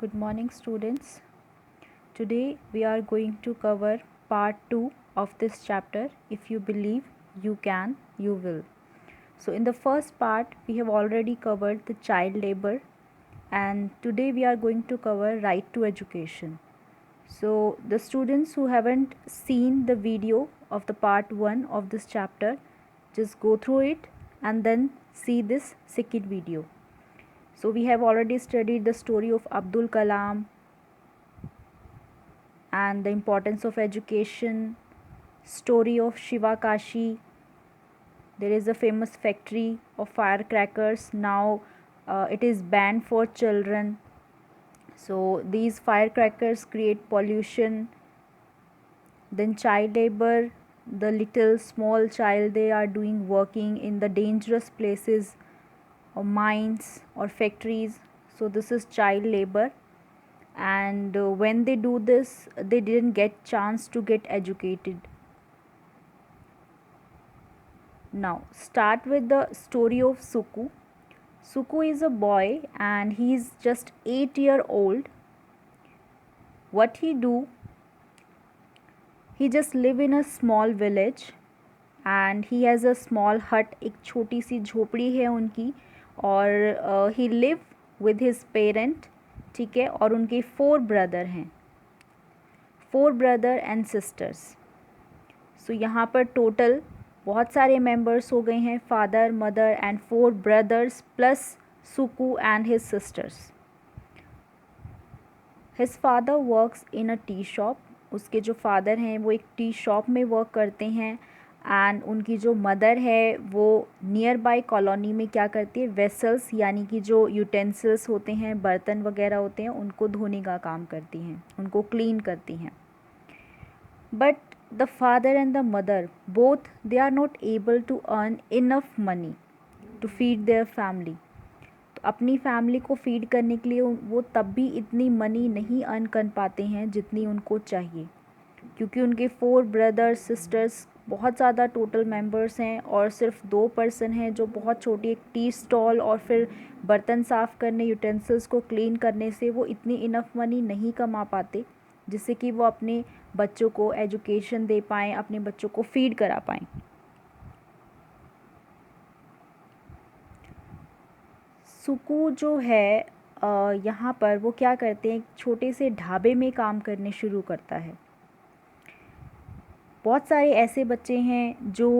Good morning, students. Today we are going to cover part 2 of this chapter. If you believe you can, you will. So, in the first part, we have already covered the child labor, and today we are going to cover right to education. So, the students who haven't seen the video of the part 1 of this chapter, just go through it and then see this second video. So, we have already studied the story of Abdul Kalam and the importance of education, story of Shiva Kashi. There is a famous factory of firecrackers. Now it is banned for children. So these firecrackers create pollution. Then child labor, the little small child, they are doing working in the dangerous places or mines or factories. So this is child labor, and when they do this, they didn't get chance to get educated. Now start with the story of Suku. Suku is a boy and he is just 8 years old. What he do? He just live in a small village and he has a small hut. एक छोटी सी झोपड़ी है उनकी, और he live with his parent, ठीक है, और उनके 4 ब्रदर हैं, 4 ब्रदर एंड सिस्टर्स. सो यहाँ पर टोटल बहुत सारे मेंबर्स हो गए हैं, father, mother and 4 brothers plus Suku and his sisters. His father works in a tea shop. उसके जो फादर हैं वो एक टी शॉप में वर्क करते हैं, एंड उनकी जो मदर है वो नियर बाय कॉलोनी में क्या करती है, वेसल्स यानी कि जो यूटेंसिल्स होते हैं, बर्तन वगैरह होते हैं, उनको धोने का काम करती हैं, उनको क्लीन करती हैं. But the father and the mother both, they are not able to earn enough money to feed their family. तो अपनी फैमिली को फीड करने के लिए वो तब भी इतनी मनी नहीं अर्न कर पाते हैं जितनी उनको चाहिए, क्योंकि उनके 4 ब्रदर्स सिस्टर्स बहुत ज़्यादा टोटल मेंबर्स हैं, और सिर्फ 2 पर्सन हैं जो बहुत छोटी एक टी स्टॉल और फिर बर्तन साफ़ करने, यूटेंसिल्स को क्लीन करने से वो इतनी इनफ मनी नहीं कमा पाते जिससे कि वो अपने बच्चों को एजुकेशन दे पाएँ, अपने बच्चों को फीड करा पाएँ. सुकू जो है यहाँ पर वो क्या करते हैं, छोटे से ढाबे में काम करने शुरू करता है. बहुत सारे ऐसे बच्चे हैं जो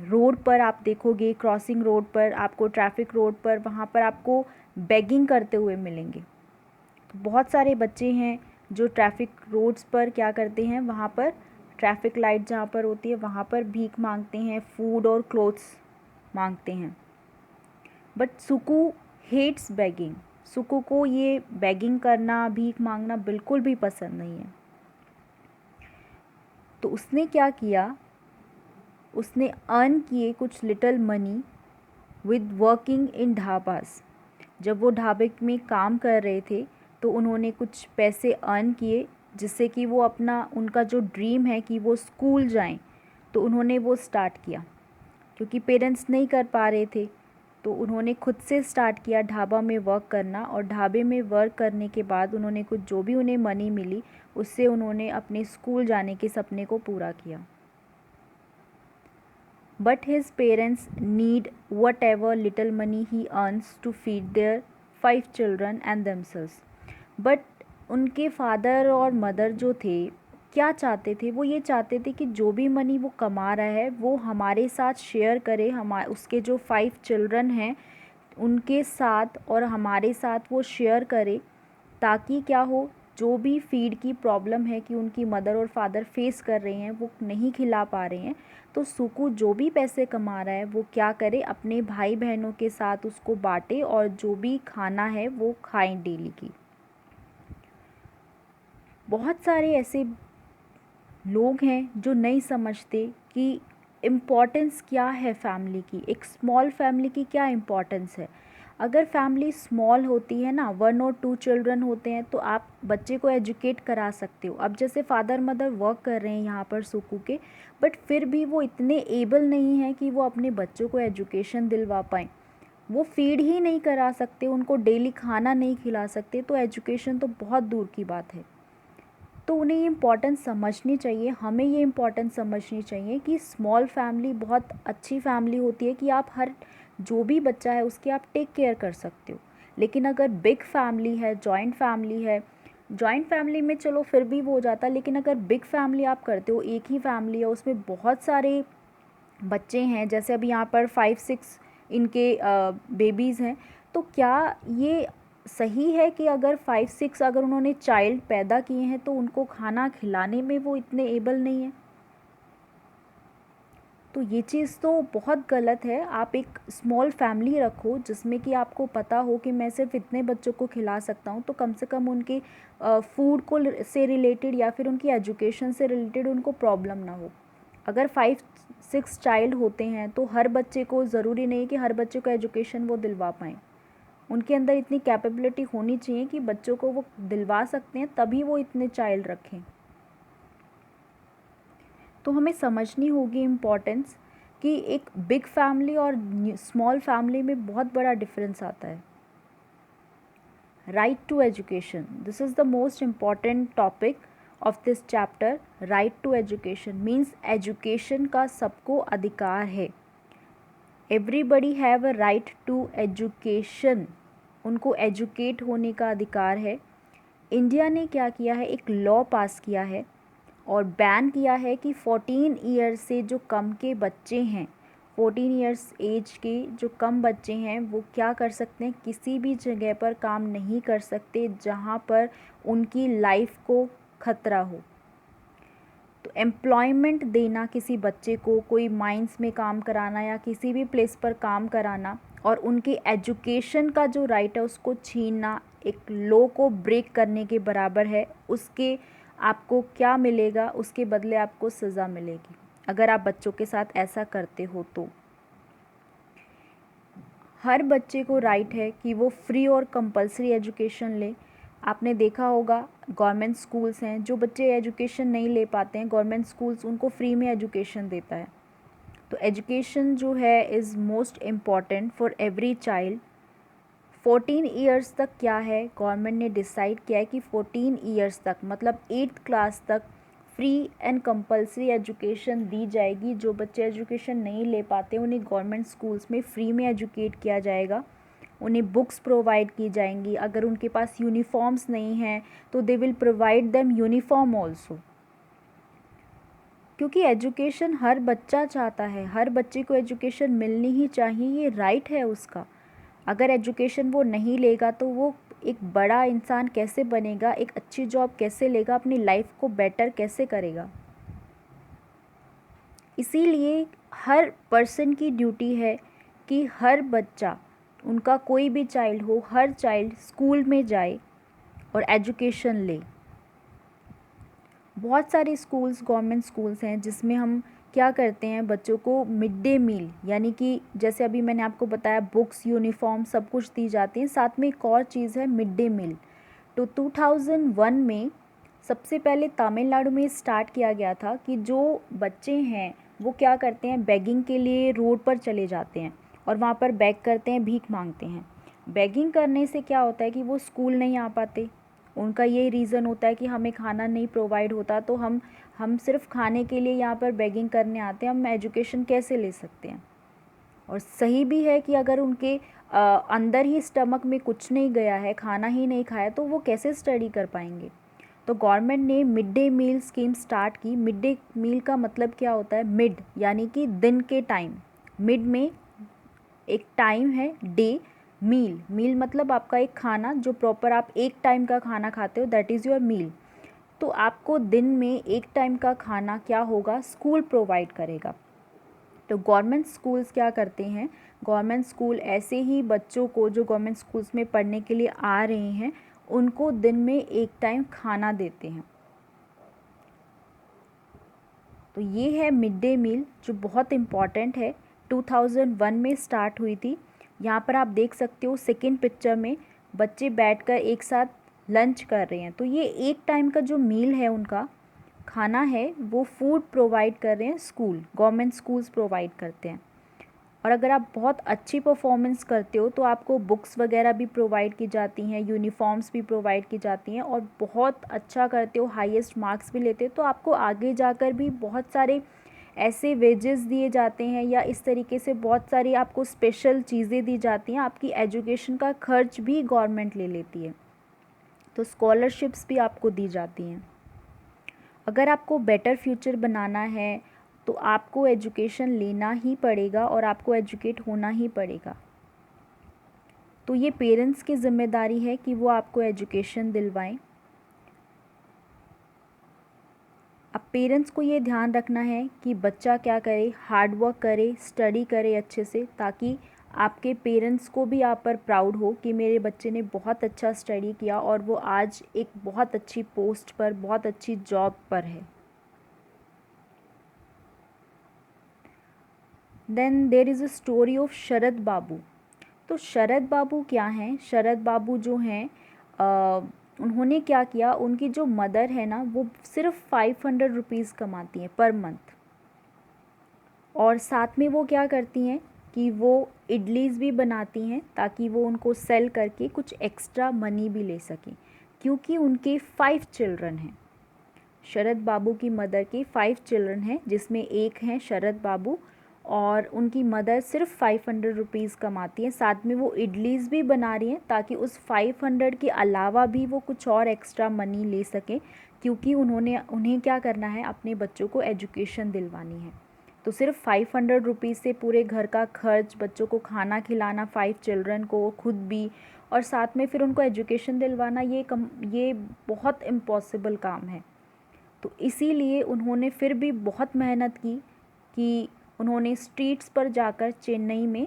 रोड पर आप देखोगे, क्रॉसिंग रोड पर आपको, ट्रैफिक रोड पर, वहाँ पर आपको बेगिंग करते हुए मिलेंगे. तो बहुत सारे बच्चे हैं जो ट्रैफिक रोड्स पर क्या करते हैं, वहाँ पर ट्रैफिक लाइट जहाँ पर होती है वहाँ पर भीख मांगते हैं, फूड और क्लोथ्स मांगते हैं. But Suku hates begging. Suku को ये बेगिंग करना, भीख मांगना बिल्कुल भी पसंद नहीं है. तो उसने क्या किया, उसने अर्न किए कुछ little money with working in dhabas. जब वो ढाबे में काम कर रहे थे तो उन्होंने कुछ पैसे अर्न किए जिससे कि वो अपना, उनका जो ड्रीम है कि वो स्कूल जाएं, तो उन्होंने वो स्टार्ट किया. क्योंकि पेरेंट्स नहीं कर पा रहे थे तो उन्होंने खुद से स्टार्ट किया ढाबा में वर्क करना, और ढाबे में वर्क करने के बाद उन्होंने कुछ जो भी उन्हें मनी मिली उससे उन्होंने अपने स्कूल जाने के सपने को पूरा किया. But his parents need whatever little money he earns to feed their 5 children and themselves. But उनके फादर और मदर जो थे क्या चाहते थे, वो ये चाहते थे कि जो भी मनी वो कमा रहा है वो हमारे साथ शेयर करे, उसके जो 5 चिल्ड्रन हैं उनके साथ और हमारे साथ वो शेयर करे, ताकि क्या हो, जो भी फीड की प्रॉब्लम है कि उनकी मदर और फादर फेस कर रहे हैं, वो नहीं खिला पा रहे हैं, तो सुकू जो भी पैसे कमा रहा है वो क्या करे, अपने भाई बहनों के साथ उसको बांटे और जो भी खाना है वो खाएं डेली की. बहुत सारे ऐसे लोग हैं जो नहीं समझते कि इम्पोर्टेंस क्या है फैमिली की, एक स्मॉल फैमिली की क्या इम्पोर्टेंस है. अगर फैमिली स्मॉल होती है ना, 1 और 2 चिल्ड्रन होते हैं, तो आप बच्चे को एजुकेट करा सकते हो. अब जैसे फादर मदर वर्क कर रहे हैं यहाँ पर सुकू के, बट फिर भी वो इतने एबल नहीं हैं कि वो अपने बच्चों को एजुकेशन दिलवा पाएँ. वो फीड ही नहीं करा सकते, उनको डेली खाना नहीं खिला सकते, तो एजुकेशन तो बहुत दूर की बात है। तो उन्हें ये इम्पोर्टेंस समझनी चाहिए, हमें ये इम्पोर्टेंस समझनी चाहिए कि स्मॉल फैमिली बहुत अच्छी फैमिली होती है, कि आप हर जो भी बच्चा है उसकी आप टेक केयर कर सकते हो। लेकिन अगर बिग फैमिली है, जॉइंट फैमिली में चलो फिर भी वो हो जाता है, लेकिन अगर बिग फैमिली आप करते हो, एक ही फैमिली है, उसमें बहुत सारे बच्चे हैं, जैसे अभी यहाँ पर 5-6 इनके बेबीज़ हैं, तो क्या ये सही है कि अगर 5-6 अगर उन्होंने चाइल्ड पैदा किए हैं तो उनको खाना खिलाने में वो इतने एबल नहीं है? तो ये चीज़ तो बहुत गलत है। आप एक स्मॉल फैमिली रखो जिसमें कि आपको पता हो कि मैं सिर्फ इतने बच्चों को खिला सकता हूँ, तो कम से कम उनके फूड को से रिलेटेड या फिर उनकी एजुकेशन से रिलेटेड उनको प्रॉब्लम ना हो। अगर 5-6 चाइल्ड होते हैं तो हर बच्चे को ज़रूरी नहीं कि हर बच्चे को एजुकेशन वो दिलवा पाएँ। उनके अंदर इतनी कैपेबिलिटी होनी चाहिए कि बच्चों को वो दिलवा सकते हैं, तभी वो इतने चाइल्ड रखें। तो हमें समझनी होगी इम्पोर्टेंस कि एक बिग फैमिली और स्मॉल फैमिली में बहुत बड़ा डिफरेंस आता है। Right to education, this is the most important topic of this chapter. Right to education means education का सबको अधिकार है। Everybody have a right to education, उनको एजुकेट होने का अधिकार है। इंडिया ने क्या किया है, एक लॉ पास किया है और बैन किया है कि 14 ईयर्स से जो कम के बच्चे हैं, 14 ईयर्स एज के जो कम बच्चे हैं, वो क्या कर सकते हैं, किसी भी जगह पर काम नहीं कर सकते जहाँ पर उनकी लाइफ को खतरा हो। तो एम्प्लॉयमेंट देना किसी बच्चे को, कोई माइंस में काम कराना या किसी भी प्लेस पर काम कराना और उनकी एजुकेशन का जो राइट है उसको छीनना एक लॉ को ब्रेक करने के बराबर है। उसके आपको क्या मिलेगा, उसके बदले आपको सज़ा मिलेगी अगर आप बच्चों के साथ ऐसा करते हो। तो हर बच्चे को राइट है कि वो फ्री और कंपलसरी एजुकेशन ले। आपने देखा होगा गवर्नमेंट स्कूल्स हैं, जो बच्चे एजुकेशन नहीं ले पाते हैं, गवर्नमेंट स्कूल्स उनको फ्री में एजुकेशन देता है। तो एजुकेशन जो है is most important for every child. 14 years तक क्या है, गवर्नमेंट ने डिसाइड किया है कि 14 ईयर्स तक मतलब 8th क्लास तक फ्री एंड कंपलसरी एजुकेशन दी जाएगी। जो बच्चे एजुकेशन नहीं ले पाते उन्हें गवर्नमेंट स्कूल्स में फ्री में एजुकेट किया जाएगा, उन्हें बुक्स प्रोवाइड की जाएंगी। अगर उनके पास यूनिफॉर्म्स नहीं हैं तो they will provide them uniform also, क्योंकि एजुकेशन हर बच्चा चाहता है, हर बच्चे को एजुकेशन मिलनी ही चाहिए, ये राइट है उसका। अगर एजुकेशन वो नहीं लेगा तो वो एक बड़ा इंसान कैसे बनेगा, एक अच्छी जॉब कैसे लेगा, अपनी लाइफ को बेटर कैसे करेगा। इसीलिए हर पर्सन की ड्यूटी है कि हर बच्चा, उनका कोई भी चाइल्ड हो, हर चाइल्ड स्कूल में जाए और एजुकेशन ले। बहुत सारे स्कूल्स, गवर्नमेंट स्कूल्स हैं जिसमें हम क्या करते हैं, बच्चों को मिड डे मील, यानी कि जैसे अभी मैंने आपको बताया बुक्स, यूनिफॉर्म सब कुछ दी जाती हैं, साथ में एक और चीज़ है मिड डे मील। तो 2001 में सबसे पहले तमिलनाडु में स्टार्ट किया गया था कि जो बच्चे हैं वो क्या करते हैं, बेगिंग के लिए रोड पर चले जाते हैं और वहाँ पर बेग करते हैं, भीख मांगते हैं। बेगिंग करने से क्या होता है कि वो स्कूल नहीं आ पाते। उनका ये रीज़न होता है कि हमें खाना नहीं प्रोवाइड होता, तो हम सिर्फ खाने के लिए यहाँ पर बेगिंग करने आते हैं, हम एजुकेशन कैसे ले सकते हैं। और सही भी है कि अगर उनके अंदर ही स्टमक में कुछ नहीं गया है, खाना ही नहीं खाया, तो वो कैसे स्टडी कर पाएंगे। तो गवर्नमेंट ने mid day meal scheme start की। मिड डे मील का मतलब क्या होता है, मिड यानी कि दिन के टाइम, मिड में एक टाइम है, डे, मील मतलब आपका एक खाना जो प्रॉपर आप एक टाइम का खाना खाते हो, दैट इज़ योर मील। तो आपको दिन में एक टाइम का खाना क्या होगा, स्कूल प्रोवाइड करेगा। तो गवर्नमेंट स्कूल्स क्या करते हैं, गवर्नमेंट स्कूल ऐसे ही बच्चों को जो गवर्नमेंट स्कूल्स में पढ़ने के लिए आ रहे हैं उनको दिन में एक टाइम खाना देते हैं। तो ये है मिड डे मील जो बहुत इम्पॉर्टेंट है, 2001 में स्टार्ट हुई थी। यहाँ पर आप देख सकते हो सेकेंड पिक्चर में बच्चे बैठकर एक साथ लंच कर रहे हैं। तो ये एक टाइम का जो मील है, उनका खाना है, वो फूड प्रोवाइड कर रहे हैं स्कूल, गवर्नमेंट स्कूल्स प्रोवाइड करते हैं। और अगर आप बहुत अच्छी परफॉर्मेंस करते हो तो आपको बुक्स वगैरह भी प्रोवाइड की जाती हैं, यूनिफॉर्म्स भी प्रोवाइड की जाती हैं, और बहुत अच्छा करते हो, हाईएस्ट मार्क्स भी लेते हो तो आपको आगे जाकर भी बहुत सारे ऐसे वेजेस दिए जाते हैं, या इस तरीके से बहुत सारी आपको स्पेशल चीज़ें दी जाती हैं। आपकी एजुकेशन का खर्च भी गवर्नमेंट ले लेती है, तो स्कॉलरशिप्स भी आपको दी जाती हैं। अगर आपको बेटर फ्यूचर बनाना है तो आपको एजुकेशन लेना ही पड़ेगा और आपको एजुकेट होना ही पड़ेगा। तो ये पेरेंट्स की ज़िम्मेदारी है कि वो आपको एजुकेशन दिलवाएं। अब पेरेंट्स को ये ध्यान रखना है कि बच्चा क्या करे, हार्ड वर्क करे, स्टडी करे अच्छे से, ताकि आपके पेरेंट्स को भी आप पर प्राउड हो कि मेरे बच्चे ने बहुत अच्छा स्टडी किया और वो आज एक बहुत अच्छी पोस्ट पर, बहुत अच्छी जॉब पर है। Then there is a story of Sharad Babu. तो शरद बाबू क्या हैं? शरद बाबू जो हैं, उन्होंने क्या किया, उनकी जो मदर है ना वो सिर्फ 500 रुपीज़ कमाती हैं पर मंथ, और साथ में वो क्या करती हैं कि वो इडलीज़ भी बनाती हैं ताकि वो उनको सेल करके कुछ एक्स्ट्रा मनी भी ले सकें, क्योंकि उनके 5 चिल्ड्रन हैं। शरद बाबू की मदर के 5 चिल्ड्रन हैं, जिसमें एक हैं शरद बाबू, और उनकी मदर सिर्फ 500 रुपीज़ कमाती हैं। साथ में वो इडलीज़ भी बना रही हैं ताकि उस 500 के अलावा भी वो कुछ और एक्स्ट्रा मनी ले सकें, क्योंकि उन्हें क्या करना है, अपने बच्चों को एजुकेशन दिलवानी है। तो सिर्फ 500 रुपीज़ से पूरे घर का खर्च, बच्चों को खाना खिलाना, 5 चिल्ड्रन को, खुद भी, और साथ में फिर उनको एजुकेशन दिलवाना, ये बहुत इम्पॉसिबल काम है। तो इसीलिए उन्होंने फिर भी बहुत मेहनत की कि उन्होंने स्ट्रीट्स पर जाकर चेन्नई में,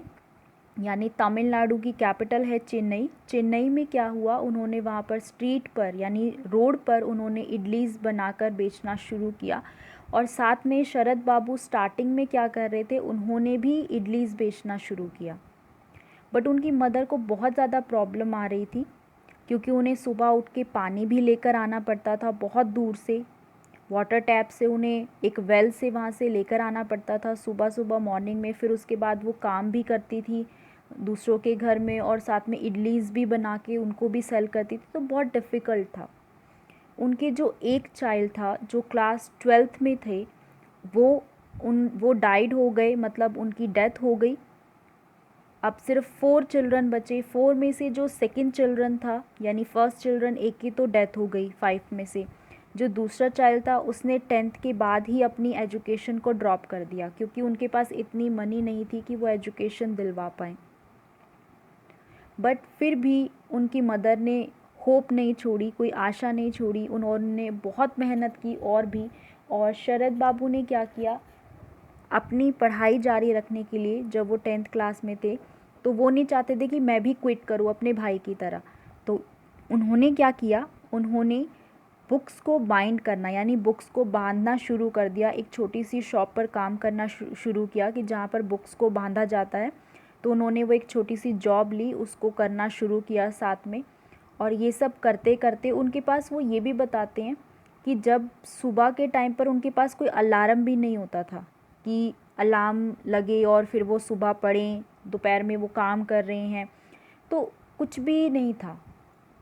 यानी तमिलनाडु की कैपिटल है चेन्नई, चेन्नई में क्या हुआ, उन्होंने वहाँ पर स्ट्रीट पर यानी रोड पर उन्होंने इडलीज़ बनाकर बेचना शुरू किया। और साथ में शरद बाबू स्टार्टिंग में क्या कर रहे थे, उन्होंने भी इडलीज़ बेचना शुरू किया। बट उनकी मदर को बहुत ज़्यादा प्रॉब्लम आ रही थी, क्योंकि उन्हें सुबह उठ के पानी भी लेकर आना पड़ता था बहुत दूर से, वाटर टैप से, उन्हें एक वेल से वहाँ से लेकर आना पड़ता था सुबह सुबह मॉर्निंग में। फिर उसके बाद वो काम भी करती थी दूसरों के घर में, और साथ में इडलीज़ भी बना के उनको भी सेल करती थी, तो बहुत डिफ़िकल्ट था। उनके जो एक चाइल्ड था जो क्लास 12th में थे, वो डाइड हो गए, मतलब उनकी डेथ हो गई। अब सिर्फ 4 चिल्ड्रन बचे। 4 में से जो सेकंड चिल्ड्रन था, यानी फर्स्ट चिल्ड्रन, एक की तो डेथ हो गई 5 में से। जो दूसरा चाइल्ड था उसने 10th के बाद ही अपनी एजुकेशन को ड्रॉप कर दिया, क्योंकि उनके पास इतनी मनी नहीं थी कि वो एजुकेशन दिलवा पाएँ। बट फिर भी उनकी मदर ने होप नहीं छोड़ी, कोई आशा नहीं छोड़ी, उन्होंने बहुत मेहनत की और भी। और शरद बाबू ने क्या किया, अपनी पढ़ाई जारी रखने के लिए, जब वो 10th क्लास में थे तो वो नहीं चाहते थे कि मैं भी क्विट करूँ अपने भाई की तरह। तो उन्होंने क्या किया, उन्होंने बुक्स को बाइंड करना, यानी बुक्स को बांधना शुरू कर दिया। एक छोटी सी शॉप पर काम करना शुरू किया कि जहाँ पर बुक्स को बांधा जाता है। तो उन्होंने वो एक छोटी सी जॉब ली, उसको करना शुरू किया साथ में। और ये सब करते करते उनके पास, वो ये भी बताते हैं कि जब सुबह के टाइम पर उनके पास कोई अलार्म भी नहीं होता था कि अलार्म लगे और फिर वो सुबह पढ़ें, दोपहर में वो काम कर रहे हैं, तो कुछ भी नहीं था।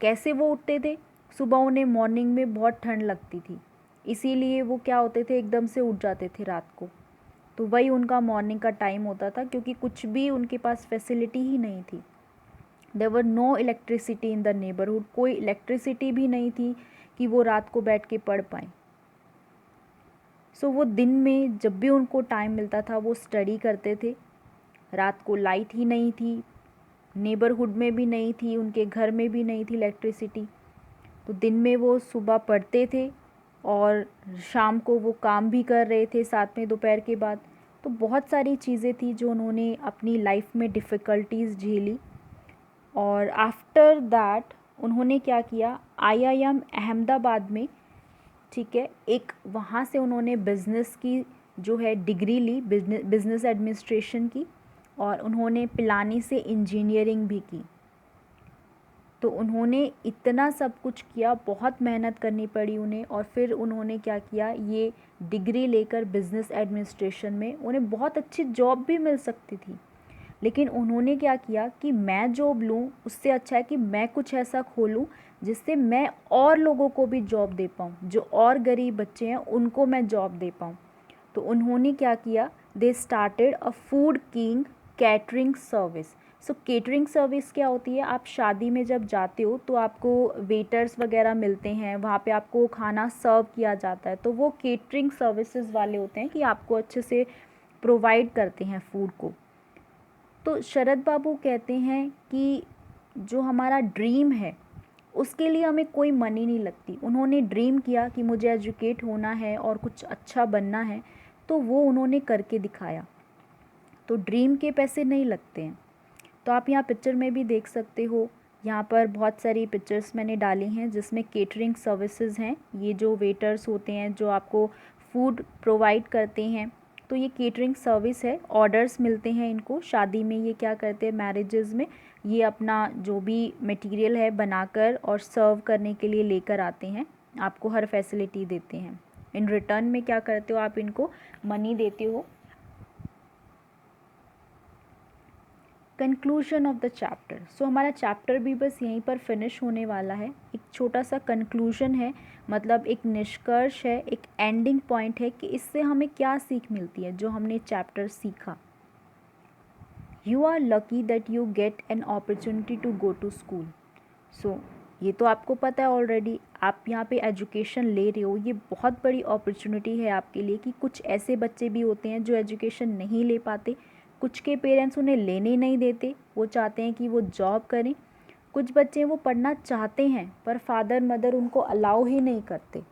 कैसे वो उठते थे? सुबह उन्हें मॉर्निंग में बहुत ठंड लगती थी, इसीलिए वो क्या होते थे, एकदम से उठ जाते थे रात को। तो वही उनका मॉर्निंग का टाइम होता था, क्योंकि कुछ भी उनके पास फैसिलिटी ही नहीं थी। There were no electricity in the neighbourhood, कोई इलेक्ट्रिसिटी भी नहीं थी कि वो रात को बैठ के पढ़ पाएँ। सो वो दिन में जब भी उनको टाइम मिलता था वो स्टडी करते थे। रात को लाइट ही नहीं थी, नेबरहुड में भी नहीं थी, उनके घर में भी नहीं थी इलेक्ट्रिसिटी। तो दिन में वो सुबह पढ़ते थे और शाम को वो काम भी कर रहे थे साथ में दोपहर के बाद। तो बहुत सारी चीज़ें थी जो उन्होंने अपनी लाइफ में डिफ़िकल्टीज़ झेली। और आफ्टर दैट उन्होंने क्या किया, आईआईएम अहमदाबाद में, ठीक है, एक वहाँ से उन्होंने बिज़नेस की जो है डिग्री ली, बिज़नेस एडमिनिस्ट्रेशन की, और उन्होंने पिलानी से इंजीनियरिंग भी की। तो उन्होंने इतना सब कुछ किया, बहुत मेहनत करनी पड़ी उन्हें, और फिर उन्होंने क्या किया, ये डिग्री लेकर बिज़नेस एडमिनिस्ट्रेशन में उन्हें बहुत अच्छी जॉब भी मिल सकती थी, लेकिन उन्होंने क्या किया कि मैं जॉब लूँ उससे अच्छा है कि मैं कुछ ऐसा खोलूँ जिससे मैं और लोगों को भी जॉब दे पाऊँ, जो और गरीब बच्चे हैं उनको मैं जॉब दे पाऊँ। तो उन्होंने क्या किया, they started a food king catering service. So catering service क्या होती है, आप शादी में जब जाते हो तो आपको वेटर्स वगैरह मिलते हैं, वहाँ पे आपको खाना सर्व किया जाता है, तो वो केटरिंग सर्विसेज वाले होते हैं कि आपको अच्छे से प्रोवाइड करते हैं फूड को। तो शरद बाबू कहते हैं कि जो हमारा ड्रीम है उसके लिए हमें कोई मनी नहीं लगती। उन्होंने ड्रीम किया कि मुझे एजुकेट होना है और कुछ अच्छा बनना है, तो वो उन्होंने करके दिखाया। तो ड्रीम के पैसे नहीं लगते हैं। तो आप यहाँ पिक्चर में भी देख सकते हो, यहाँ पर बहुत सारी पिक्चर्स मैंने डाली हैं जिसमें केटरिंग सर्विसेज हैं। ये जो वेटर्स होते हैं जो आपको फूड प्रोवाइड करते हैं, तो ये केटरिंग सर्विस है। ऑर्डर्स मिलते हैं इनको शादी में, ये क्या करते हैं मैरिजेज़ में, ये अपना जो भी मटेरियल है बनाकर और सर्व करने के लिए लेकर आते हैं, आपको हर फैसिलिटी देते हैं। इन रिटर्न में क्या करते हो, आप इनको मनी देते हो। Conclusion of the chapter. So हमारा चैप्टर भी बस यहीं पर फिनिश होने वाला है। एक छोटा सा कंक्लूजन है, मतलब एक निष्कर्ष है, एक एंडिंग पॉइंट है कि इससे हमें क्या सीख मिलती है जो हमने चैप्टर सीखा। You are lucky that you get an opportunity to go to school. So ये तो आपको पता है ऑलरेडी, आप यहाँ पे एजुकेशन ले रहे हो, ये बहुत बड़ी अपॉर्चुनिटी है आपके लिए कि कुछ ऐसे बच्चे भी होते हैं जो एजुकेशन नहीं ले पाते, कुछ के पेरेंट्स उन्हें लेने नहीं देते, वो चाहते हैं कि वो जॉब करें। कुछ बच्चे वो पढ़ना चाहते हैं पर फादर मदर उनको अलाउ ही नहीं करते,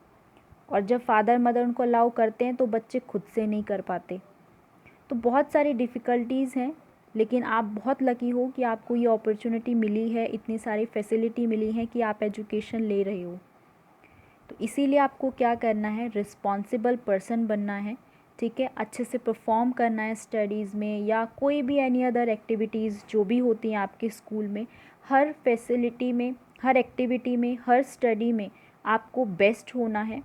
और जब फादर मदर उनको अलाउ करते हैं तो बच्चे खुद से नहीं कर पाते। तो बहुत सारी डिफ़िकल्टीज़ हैं, लेकिन आप बहुत लकी हो कि आपको ये अपॉर्चुनिटी मिली है, इतनी सारी फैसिलिटी मिली है कि आप एजुकेशन ले रहे हो। तो इसीलिए आपको क्या करना है, रिस्पॉन्सिबल पर्सन बनना है, ठीक है। अच्छे से परफॉर्म करना है स्टडीज़ में या कोई भी एनी अदर एक्टिविटीज़ जो भी होती हैं आपके स्कूल में, हर फैसिलिटी में, हर एक्टिविटी में, हर स्टडी में आपको बेस्ट होना है,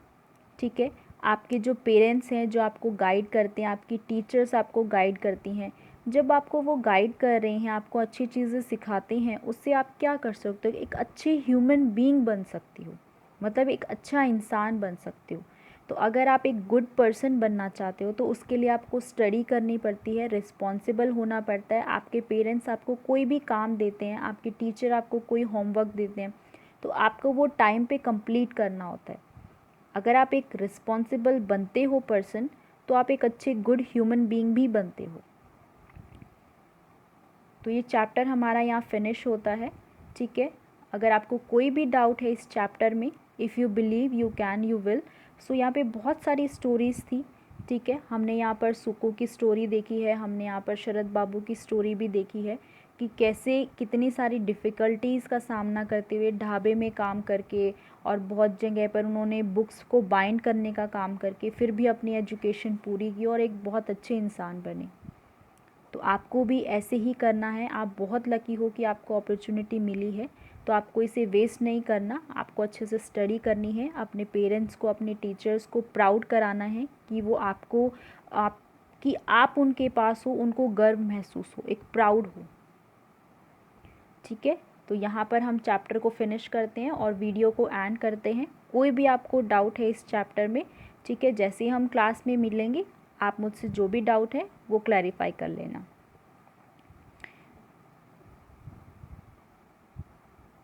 ठीक है। आपके जो पेरेंट्स हैं जो आपको गाइड करते हैं, आपकी टीचर्स आपको गाइड करती हैं, जब आपको वो गाइड कर रहे हैं, आपको अच्छी चीज़ें सिखाते हैं, उससे आप क्या कर सकते हो, एक अच्छी ह्यूमन बीइंग बन सकती हो, मतलब एक अच्छा इंसान बन सकते हो। तो अगर आप एक गुड पर्सन बनना चाहते हो तो उसके लिए आपको स्टडी करनी पड़ती है, रिस्पॉन्सिबल होना पड़ता है। आपके पेरेंट्स आपको कोई भी काम देते हैं, आपके टीचर आपको कोई होमवर्क देते हैं, तो आपको वो टाइम पे कंप्लीट करना होता है। अगर आप एक रिस्पॉन्सिबल बनते हो पर्सन, तो आप एक अच्छे गुड ह्यूमन बीइंग भी बनते हो। तो ये चैप्टर हमारा यहाँ फिनिश होता है, ठीक है। अगर आपको कोई भी डाउट है इस चैप्टर में, if you believe you can you will. So यहाँ पे बहुत सारी स्टोरीज़ थी, ठीक है। हमने यहाँ पर सुको की स्टोरी देखी है, हमने यहाँ पर शरद बाबू की स्टोरी भी देखी है कि कैसे कितनी सारी डिफ़िकल्टीज़ का सामना करते हुए ढाबे में काम करके और बहुत जगह पर उन्होंने बुक्स को बाइंड करने का काम करके फिर भी अपनी एजुकेशन पूरी की और एक बहुत अच्छे इंसान बने। तो आपको भी ऐसे ही करना है। आप बहुत लकी हो कि आपको अपॉर्चुनिटी मिली है, तो आपको इसे वेस्ट नहीं करना, आपको अच्छे से स्टडी करनी है, अपने पेरेंट्स को, अपने टीचर्स को प्राउड कराना है कि वो आपको आप उनके पास हो, उनको गर्व महसूस हो, एक प्राउड हो, ठीक है। तो यहाँ पर हम चैप्टर को फिनिश करते हैं और वीडियो को एंड करते हैं। कोई भी आपको डाउट है इस चैप्टर में, ठीक है, जैसे ही हम क्लास में मिलेंगे आप मुझसे जो भी डाउट है वो क्लैरिफाई कर लेना।